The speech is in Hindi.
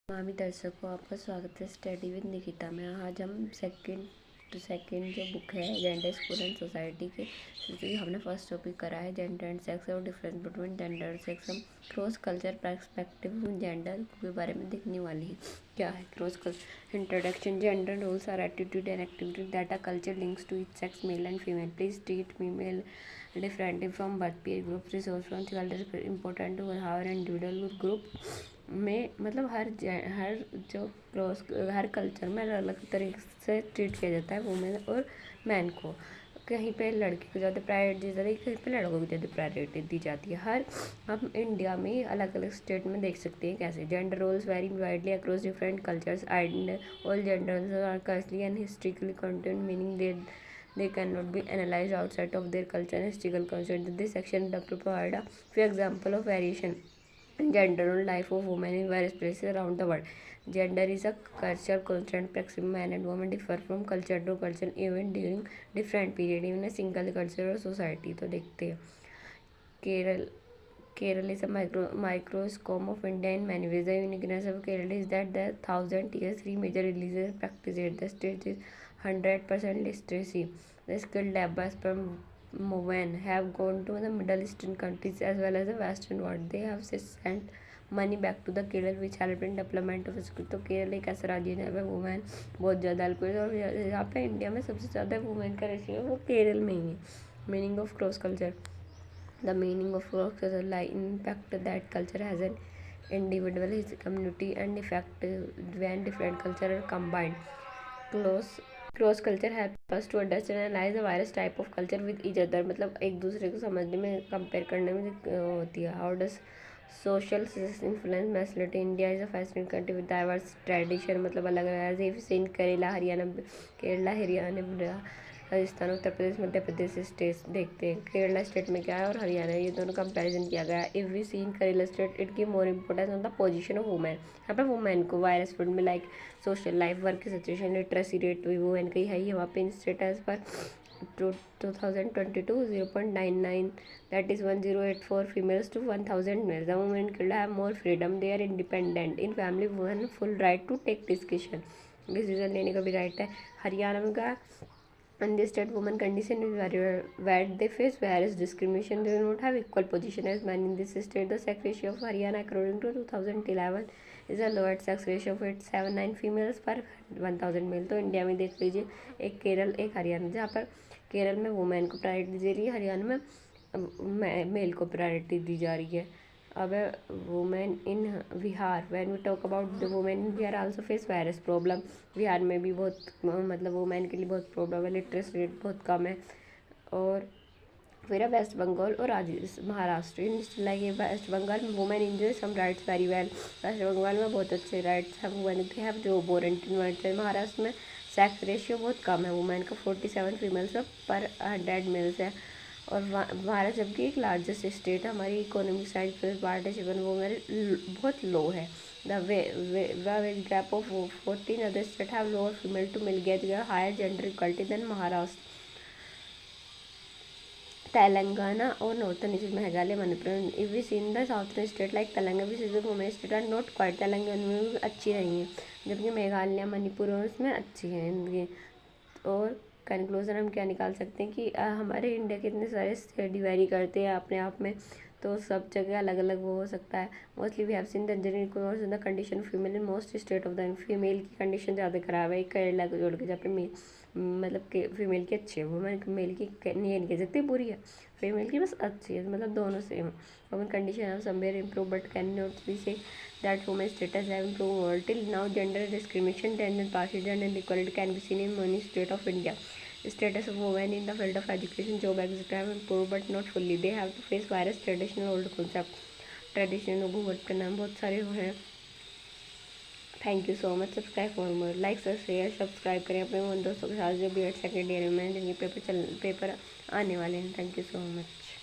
मामी दर्शकों, आपका स्वागत है स्टडी विद निकिता में। आज हम सेकंड जो बुक है जेंडर स्कूल एंड सोसाइटी के, जो हमने फर्स्ट टॉपिक करा है जेंडर एंड सेक्स और डिफरेंस बिटवीन जेंडर और सेक्स। हम क्रॉस कल्चर पर्सपेक्टिव जेंडर के बारे में देखने वाली है। क्या है cross culture? Introduction. Gender roles are attitude and activity that are culture links to each sex, male and female. Please treat female differently from birth, peer group, resource from theology important to how an individual group में, मतलब हर जो क्रॉस हर कल्चर में अलग अलग तरीके से ट्रीट किया जाता है वुमेन और मैन को। कहीं पे लड़की को ज़्यादा प्रायोरिटी दी जाती है, कहीं पे लड़कों को ज़्यादा प्रायोरिटी दी जाती है। हम इंडिया में अलग अलग स्टेट में देख सकते हैं कैसे gender roles very widely across different cultures and all genders are culturally and historically content, meaning they cannot be analyzed outside of their culture and historical context. This section provide a few examples of variation in gender and life of women in various places around the world. Gender is a cultural constant. Maximum man and woman differ from culture to culture even during different period in a single culture or society. तो देखते हैं Kerala is a microcosm of India in many ways. The uniqueness of Kerala is that the 1,000 years three major religions practiced it. The state is 100% literacy. The skilled labor movement have gone to the Middle Eastern countries as well as the Western world. They have sent money back to the Kerala which helped in development of school. तो केरल एक ऐसा राज्य है जहाँ पे वुमेन बहुत ज़्यादा हेल्प है, और यहाँ पे इंडिया में सबसे ज़्यादा वुमेन का रेशियो है वो केरल में ही है। Meaning of cross culture. The meaning of cross culture lie in impact that culture has an individual, his community, and effect when different cultures are combined. Cross culture helps us to understand and analyze the various type of culture with each other. मतलब एक दूसरे को समझने में, कंपेयर करने में होती है। How does social influence masculinity? India is a fascinating country with diverse tradition, मतलब अलग अलग जैसे केरला हरियाणा राजस्थान, उत्तर प्रदेश, मध्य प्रदेश स्टेट देखते हैं। केरला स्टेट में क्या है और हरियाणा, ये दोनों कंपैरिजन किया गया है। If we see in Kerala state it give more importance on the position of women. यहाँ पे वुमेन को वायरस फील्ड में like social life, work situation, literacy rate भी वुमेन का ही है। वहाँ पे इन स्टेटस पर 2022 0.99, that is 1084 females to 1000 males. The women in Kerala have more freedom, they are independent in family, women full right to take decision लेने का भी राइट है। हरियाणा में का in this state women condition is very bad, they face various discrimination, they do not have equal position as men in this state. The sex ratio of Haryana according to 2011 is a lowest sex ratio of 879 females per 1000 mail. तो इंडिया में देख लीजिए एक केरल एक हरियाणा, जहाँ पर केरल में वुमेन को प्रायोरिटी दे रही है, हरियाणा में मेल को प्रायोरिटी दी जा रही है। अब women in Bihar, when we talk about the women in Bihar also face various problem. Bihar में भी बहुत मतलब वुमेन के लिए बहुत प्रॉब्लम है, लिटरेसी रेट बहुत कम है। और फिर वेस्ट बंगाल और महाराष्ट्र। इन लाइक वेस्ट बंगाल में women enjoy some rights very well. West Bengal में बहुत अच्छे राइट्स हैं वुमेन के, हैव जो वॉरंटी राइट्स है। महाराष्ट्र में सेक्स रेशियो बहुत कम है वुमेन का, 47 फीमेल्स पर 100 मेल्स है। और भारत जबकि एक लार्जेस्ट स्टेट है, हमारी इकोनॉमिक साइड पर पार्टिसिपेंट वो मेरे बहुत लो है। The wage gap of 14 other state have lower female to male gap, higher gender equality than Maharashtra, Telangana और northern east Meghalaya, Manipur. If we seen the southern state like Telangana, we women state are not quite, Telangana में भी अच्छी नहीं है, जबकि मेघालय मणिपुर उसमें अच्छी है इनकी। और कंक्लूजन हम क्या निकाल सकते हैं कि हमारे इंडिया के इतने सारे स्टेट वेरी करते हैं अपने आप में, तो सब जगह अलग अलग वो हो सकता है। Mostly we have seen the general in the condition female in most state of the, female की कंडीशन ज़्यादा खराब है केरला को जोड़ के, जहाँ पे मतलब कि फीमेल की अच्छी है, वुमेन मेल की नहीं कह सकती बुरी है, फीमेल की बस अच्छी है, मतलब दोनों same. Women condition have somewhere improve but can not be से that women's status have improved. Till now, gender discrimination, gender partition, and equality can be seen in many states of India. Status of women in the field of education, job, etc. have improved but not fully. They have to face various traditional old concepts. Traditional घूंघट के नाम बहुत सारे हैं। Thank you so much. Subscribe for more, like share subscribe करें अपने उन दोस्तों के साथ जो बी एड सेकेंड ईयर में जिनके पेपर आने वाले हैं। Thank you so much.